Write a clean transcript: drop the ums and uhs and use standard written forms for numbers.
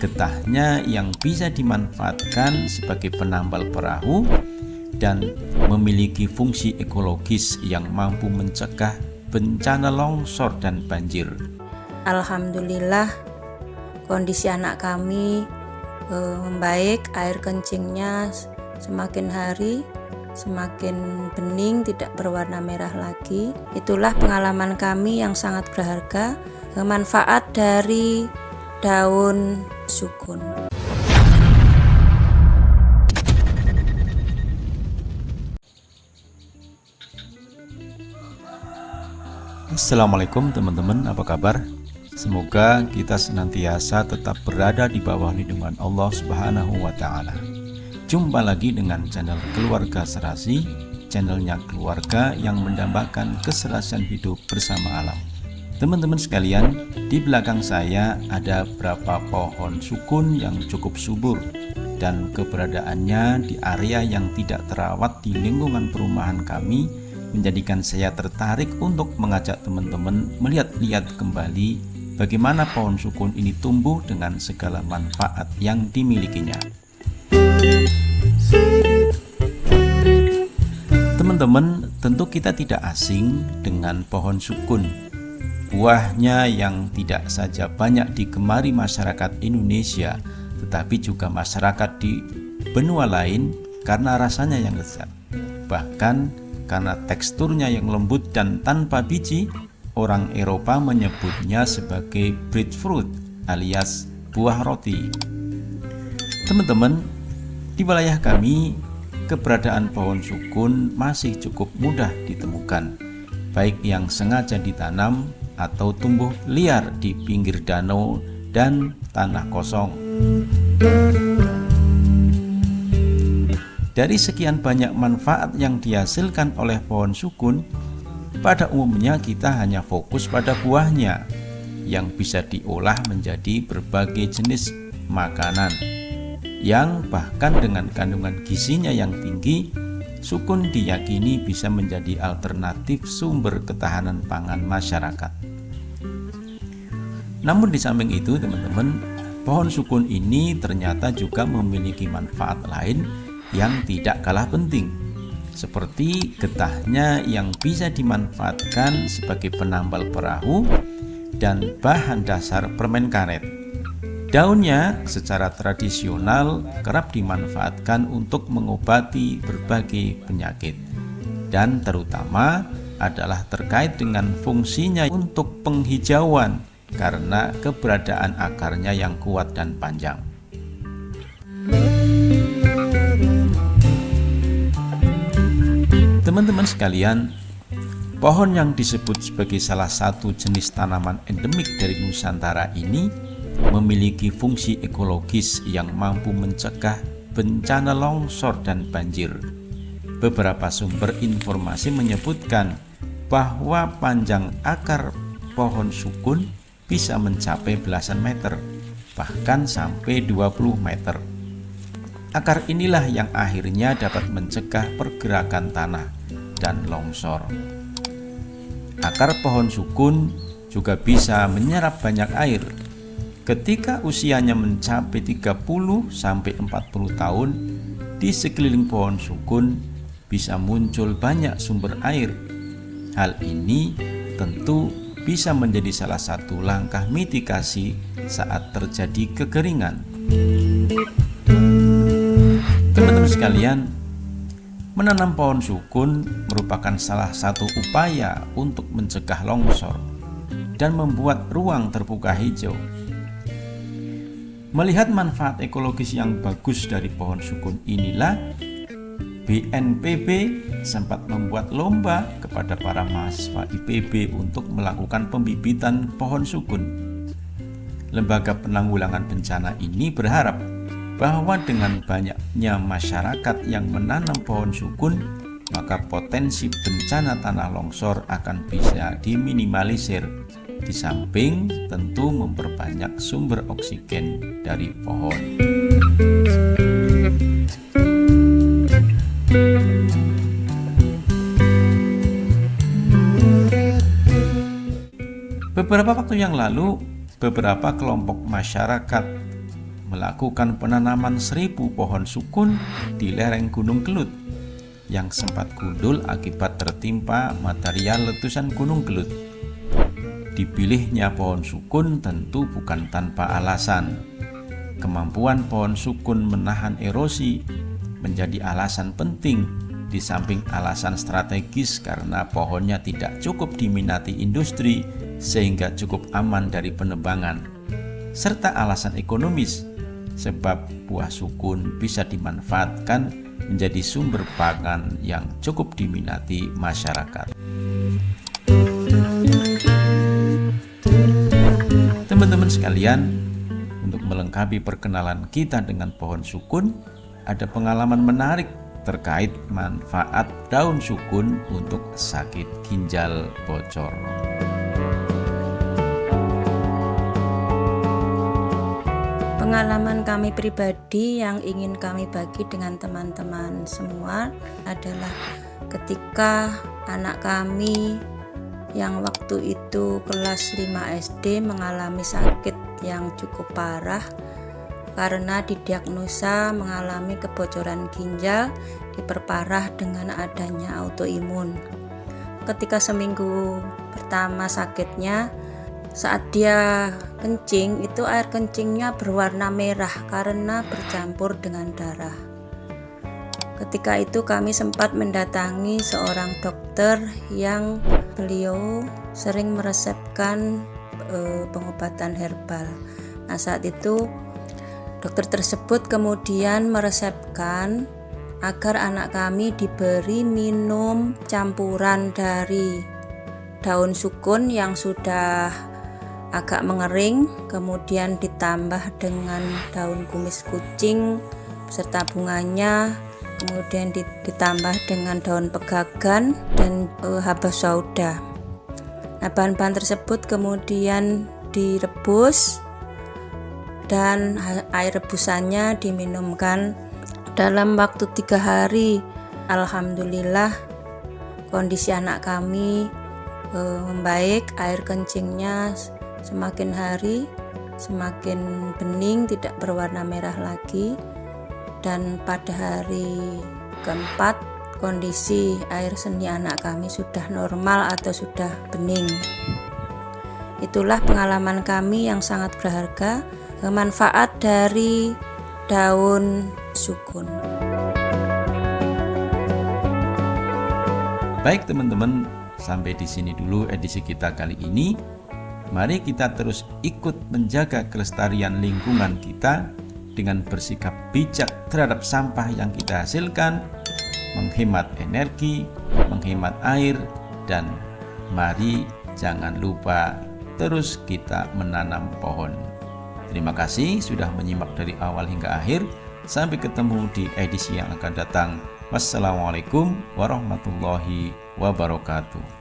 getahnya yang bisa dimanfaatkan sebagai penambal perahu dan memiliki fungsi ekologis yang mampu mencegah bencana longsor dan banjir. Alhamdulillah kondisi anak kami membaik, air kencingnya semakin hari semakin bening, tidak berwarna merah lagi. Itulah pengalaman kami yang sangat berharga, manfaat dari daun sukun. Assalamualaikum teman-teman, apa kabar? Semoga kita senantiasa tetap berada di bawah lindungan Allah Subhanahu wa Ta'ala. Jumpa lagi dengan channel Keluarga Serasi, channelnya keluarga yang mendambakan keserasian hidup bersama alam. Teman-teman sekalian, di belakang saya ada beberapa pohon sukun yang cukup subur dan keberadaannya di area yang tidak terawat di lingkungan perumahan kami menjadikan saya tertarik untuk mengajak teman-teman melihat-lihat kembali bagaimana pohon sukun ini tumbuh dengan segala manfaat yang dimilikinya. Teman-teman, tentu kita tidak asing dengan pohon sukun. Buahnya yang tidak saja banyak digemari masyarakat Indonesia, tetapi juga masyarakat di benua lain karena rasanya yang lezat. Bahkan karena teksturnya yang lembut dan tanpa biji, orang Eropa menyebutnya sebagai breadfruit alias buah roti. Teman-teman, di wilayah kami keberadaan pohon sukun masih cukup mudah ditemukan, baik yang sengaja ditanam atau tumbuh liar di pinggir danau dan tanah kosong. Dari sekian banyak manfaat yang dihasilkan oleh pohon sukun, pada umumnya kita hanya fokus pada buahnya yang bisa diolah menjadi berbagai jenis makanan, yang bahkan dengan kandungan gizinya yang tinggi, sukun diyakini bisa menjadi alternatif sumber ketahanan pangan masyarakat. Namun di samping itu teman-teman, pohon sukun ini ternyata juga memiliki manfaat lain yang tidak kalah penting, seperti getahnya yang bisa dimanfaatkan sebagai penambal perahu dan bahan dasar permen karet. Daunnya secara tradisional kerap dimanfaatkan untuk mengobati berbagai penyakit, dan terutama adalah terkait dengan fungsinya untuk penghijauan karena keberadaan akarnya yang kuat dan panjang. Teman-teman sekalian, pohon yang disebut sebagai salah satu jenis tanaman endemik dari Nusantara ini memiliki fungsi ekologis yang mampu mencegah bencana longsor dan banjir. Beberapa sumber informasi menyebutkan bahwa panjang akar pohon sukun bisa mencapai belasan meter, bahkan sampai 20 meter. Akar inilah yang akhirnya dapat mencegah pergerakan tanah dan longsor. Akar pohon sukun juga bisa menyerap banyak air. Ketika usianya mencapai 30-40 tahun, di sekeliling pohon sukun bisa muncul banyak sumber air. Hal ini tentu bisa menjadi salah satu langkah mitigasi saat terjadi kekeringan. Teman-teman sekalian, menanam pohon sukun merupakan salah satu upaya untuk mencegah longsor dan membuat ruang terbuka hijau. Melihat manfaat ekologis yang bagus dari pohon sukun inilah, BNPB sempat membuat lomba kepada para mahasiswa IPB untuk melakukan pembibitan pohon sukun. Lembaga Penanggulangan Bencana ini berharap bahwa dengan banyaknya masyarakat yang menanam pohon sukun, maka potensi bencana tanah longsor akan bisa diminimalisir. Di samping tentu memperbanyak sumber oksigen dari pohon. Beberapa waktu yang lalu, beberapa kelompok masyarakat melakukan penanaman 1000 pohon sukun di lereng Gunung Kelut yang sempat gundul akibat tertimpa material letusan Gunung Kelut. Dipilihnya pohon sukun tentu bukan tanpa alasan. Kemampuan pohon sukun menahan erosi menjadi alasan penting di samping alasan strategis karena pohonnya tidak cukup diminati industri sehingga cukup aman dari penebangan, serta alasan ekonomis sebab buah sukun bisa dimanfaatkan menjadi sumber pangan yang cukup diminati masyarakat. Teman-teman sekalian, untuk melengkapi perkenalan kita dengan pohon sukun, ada pengalaman menarik terkait manfaat daun sukun untuk sakit ginjal bocor. Pengalaman kami pribadi yang ingin kami bagi dengan teman-teman semua adalah ketika anak kami yang waktu itu kelas 5 SD mengalami sakit yang cukup parah karena didiagnosa mengalami kebocoran ginjal diperparah dengan adanya autoimun. Ketika seminggu pertama sakitnya, saat dia kencing itu air kencingnya berwarna merah karena bercampur dengan darah. Ketika itu kami sempat mendatangi seorang dokter yang beliau sering meresepkan pengobatan herbal. Nah, saat itu dokter tersebut kemudian meresepkan agar anak kami diberi minum campuran dari daun sukun yang sudah agak mengering, kemudian ditambah dengan daun kumis kucing beserta bunganya, kemudian ditambah dengan daun pegagan dan habas sauda. Nah, bahan-bahan tersebut kemudian direbus dan air rebusannya diminumkan dalam waktu 3 hari. Alhamdulillah kondisi anak kami membaik, air kencingnya semakin hari semakin bening, tidak berwarna merah lagi, dan pada hari keempat kondisi air seni anak kami sudah normal atau sudah bening. Itulah pengalaman kami yang sangat berharga, manfaat dari daun sukun. Baik teman-teman, sampai di sini dulu edisi kita kali ini. Mari kita terus ikut menjaga kelestarian lingkungan kita dengan bersikap bijak terhadap sampah yang kita hasilkan, menghemat energi, menghemat air, dan mari jangan lupa terus kita menanam pohon. Terima kasih sudah menyimak dari awal hingga akhir. Sampai ketemu di edisi yang akan datang. Wassalamualaikum warahmatullahi wabarakatuh.